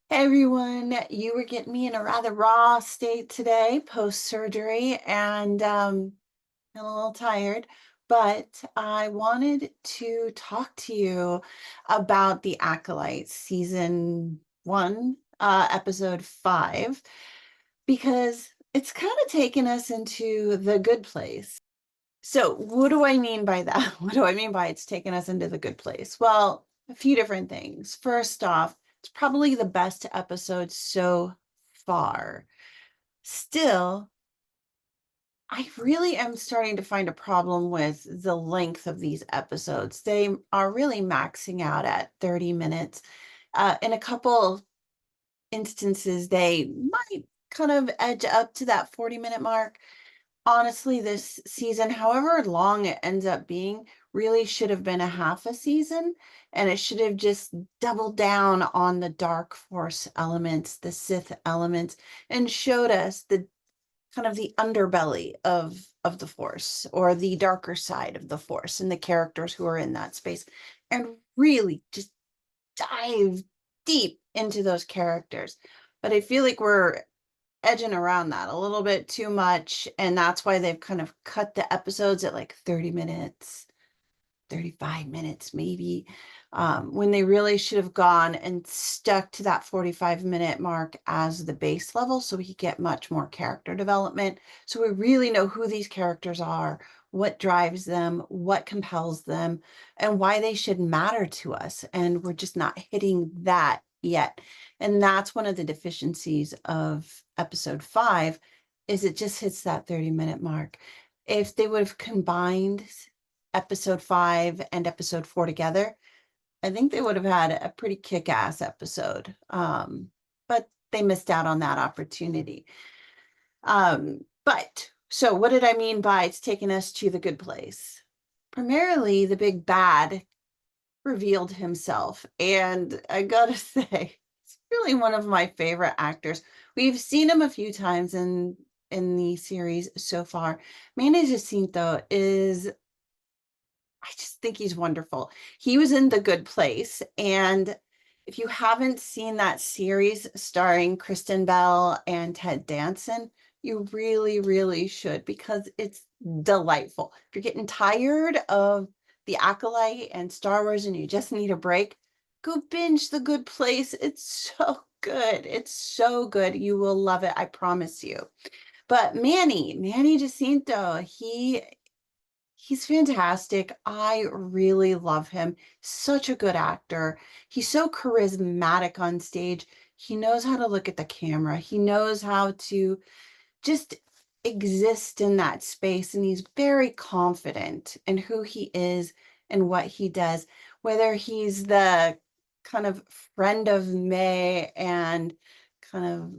Hey everyone, you were getting me in a rather raw state today post-surgery and I'm a little tired, but I wanted to talk to you about The Acolyte season 1, episode 5, because it's kind of taken us into the good place. So what do I mean by that? What do I mean by it's taken us into the good place? Well, a few different things. First off, it's probably the best episode so far. Still, I really am starting to find a problem with the length of these episodes. They are really maxing out at 30 minutes. In a couple instances, they might kind of edge up to that 40-minute mark. Honestly, this season, however long it ends up being, really should have been a half a season, and it should have just doubled down on the dark force elements, the Sith elements, and showed us the kind of the underbelly of the force, or the darker side of the force, and the characters who are in that space, and really just dive deep into those characters. But I feel like we're edging around that a little bit too much, and that's why they've kind of cut the episodes at like 30 minutes, 35 minutes maybe, when they really should have gone and stuck to that 45-minute mark as the base level, so we could get much more character development, so we really know who these characters are, what drives them, what compels them, and why they should matter to us. And we're just not hitting that yet. And that's one of the deficiencies of episode 5, is it just hits that 30-minute mark. If they would have combined episode 5 and episode 4 together, I think they would have had a pretty kick-ass episode. But they missed out on that opportunity. But so what did I mean by it's taken us to the good place? Primarily, the big bad revealed himself. And I gotta say, it's really one of my favorite actors. We've seen him a few times in the series so far. Manny Jacinto is, I just think he's wonderful. He was in The Good Place, and if you haven't seen that series starring Kristen Bell and Ted Danson, you really, really should, because it's delightful. If you're getting tired of The Acolyte and Star Wars and you just need a break, go binge The Good Place. It's so good. It's so good. You will love it. I promise you. But Manny Jacinto, he's fantastic. I really love him. Such a good actor. He's so charismatic on stage. He knows how to look at the camera. He knows how to just exist in that space. And he's very confident in who he is and what he does. Whether he's the kind of friend of May and kind of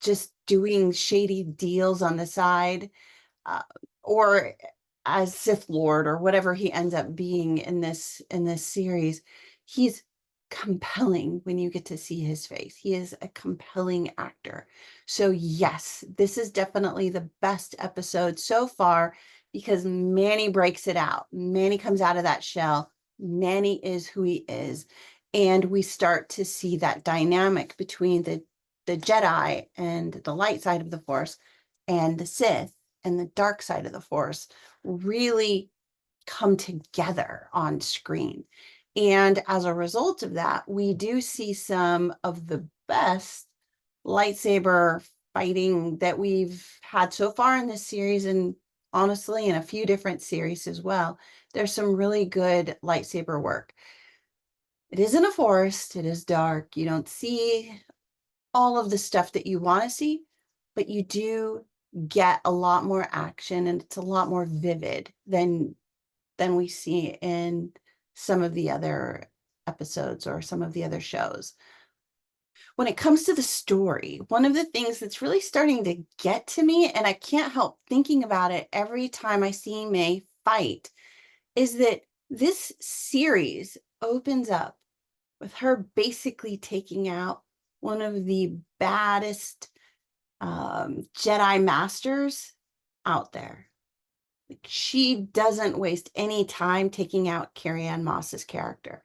just doing shady deals on the side, uh, or as Sith Lord, or whatever he ends up being in this series, he's compelling when you get to see his face. He is a compelling actor. So yes, this is definitely the best episode so far, because Manny breaks it out. Manny comes out of that shell. Manny is who he is. And we start to see that dynamic between the Jedi and the light side of the Force, and the Sith and the dark side of the Force really come together on screen. And as a result of that, we do see some of the best lightsaber fighting that we've had so far in this series, and honestly, in a few different series as well. There's some really good lightsaber work. It isn't a forest, it is dark. You don't see all of the stuff that you want to see, but you do get a lot more action, and it's a lot more vivid than we see in some of the other episodes or some of the other shows. When it comes to the story, one of the things that's really starting to get to me, and I can't help thinking about it every time I see May fight, is that this series opens up with her basically taking out one of the baddest Jedi masters out there. Like, she doesn't waste any time taking out Carrie-Anne Moss's character.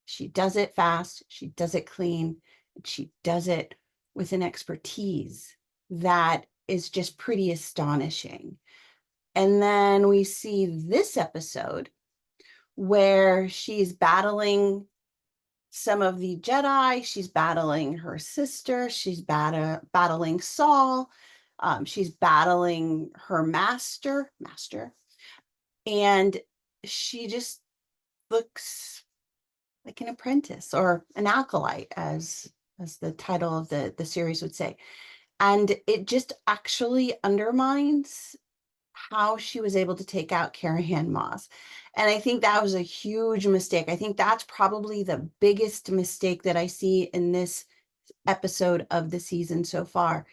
She does it fast. She does it clean. And she does it with an expertise that is just pretty astonishing. And then we see this episode where she's battling some of the Jedi. She's battling her sister. She's battling Saul. She's battling her master. And she just looks like an apprentice or an acolyte, as the title of the series would say. And it just actually undermines how she was able to take out Carrie-Anne Moss. And I think that was a huge mistake. I think that's probably the biggest mistake that I see in this episode of the season so far,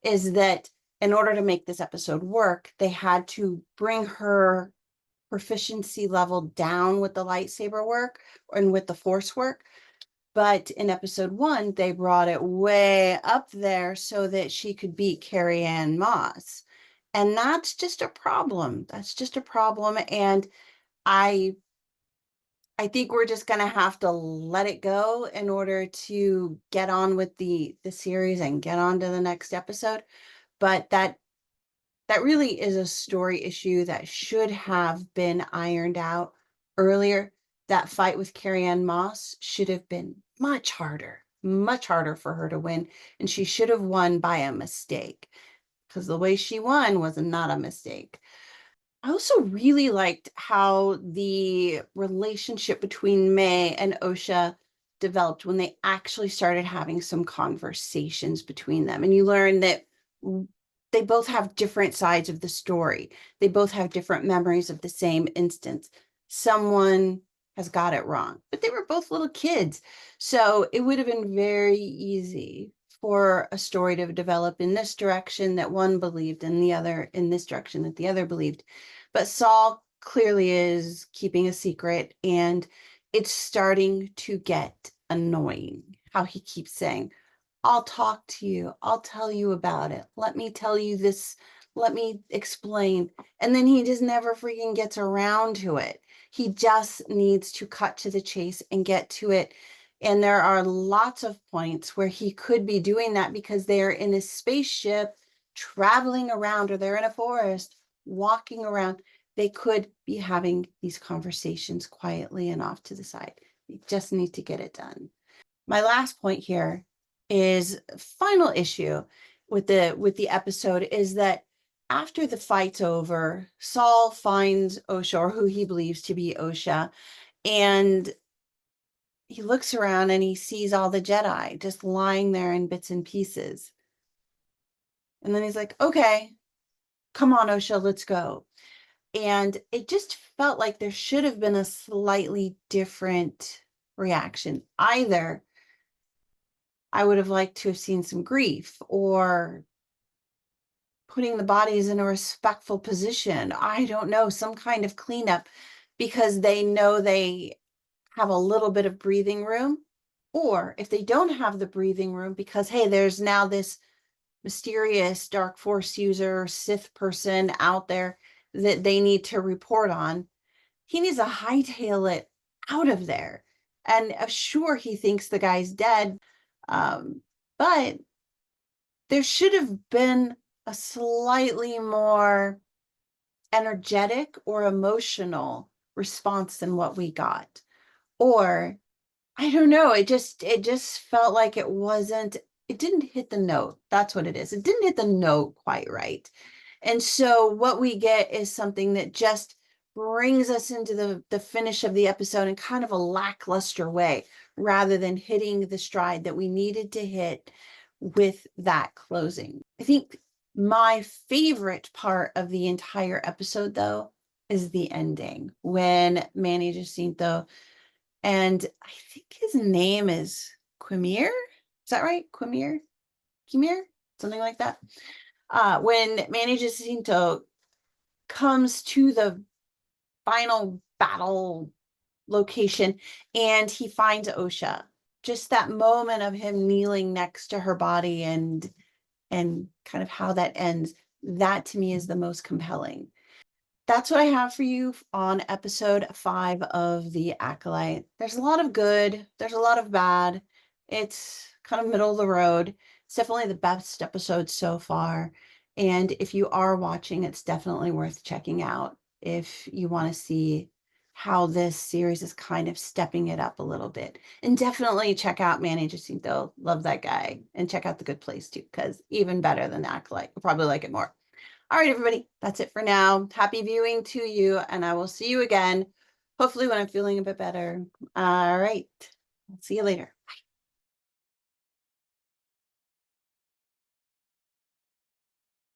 is that in order to make this episode work, they had to bring her proficiency level down with the lightsaber work and with the force work. But in episode 1, they brought it way up there so that she could beat Carrie-Anne Moss. And that's just a problem. That's just a problem. And I think we're just going to have to let it go in order to get on with the series and get on to the next episode. But that really is a story issue that should have been ironed out earlier. That fight with Carrie-Anne Moss should have been much harder for her to win. And she should have won by a mistake, because the way she won was not a mistake. I also really liked how the relationship between May and Osha developed when they actually started having some conversations between them. And you learn that they both have different sides of the story. They both have different memories of the same instance. Someone has got it wrong, but they were both little kids. So it would have been very easy for a story to develop in this direction that one believed, and the other in this direction that the other believed. But Saul clearly is keeping a secret, and it's starting to get annoying how he keeps saying, I'll talk to you. I'll tell you about it. Let me tell you this. Let me explain. And then he just never freaking gets around to it. He just needs to cut to the chase and get to it. And there are lots of points where he could be doing that because they're in a spaceship traveling around, or they're in a forest walking around. They could be having these conversations quietly and off to the side. They just need to get it done. My last point here is final issue with the episode is that after the fight's over, Saul finds Osha, or who he believes to be Osha, and he looks around and he sees all the Jedi just lying there in bits and pieces. And then he's like, okay, come on, Osha, let's go. And it just felt like there should have been a slightly different reaction. Either I would have liked to have seen some grief, or putting the bodies in a respectful position. I don't know, some kind of cleanup, because they know they have a little bit of breathing room. Or if they don't have the breathing room, because, hey, there's now this mysterious dark force user, Sith person out there that they need to report on, he needs to hightail it out of there. And sure, he thinks the guy's dead, but there should have been a slightly more energetic or emotional response than what we got. Or I don't know, it just felt like it didn't hit the note. That's what it is. It didn't hit the note quite right. And so what we get is something that just brings us into the finish of the episode in kind of a lackluster way, rather than hitting the stride that we needed to hit with that closing. I think my favorite part of the entire episode, though, is the ending, when Manny Jacinto, and I think his name is Quimir. Is that right? Quimir? Something like that. When Manny Jacinto comes to the final battle location and he finds Osha, just that moment of him kneeling next to her body and kind of how that ends, that to me is the most compelling. That's what I have for you on episode 5 of The Acolyte. There's a lot of good, there's a lot of bad. It's kind of middle of the road. It's definitely the best episode so far. And if you are watching, it's definitely worth checking out if you want to see how this series is kind of stepping it up a little bit. And definitely check out Manny Jacinto. Love that guy. And check out The Good Place too, because even better than Acolyte. You'll probably like it more. All right, everybody, that's it for now. Happy viewing to you, and I will see you again, hopefully when I'm feeling a bit better. All right, see you later. Bye.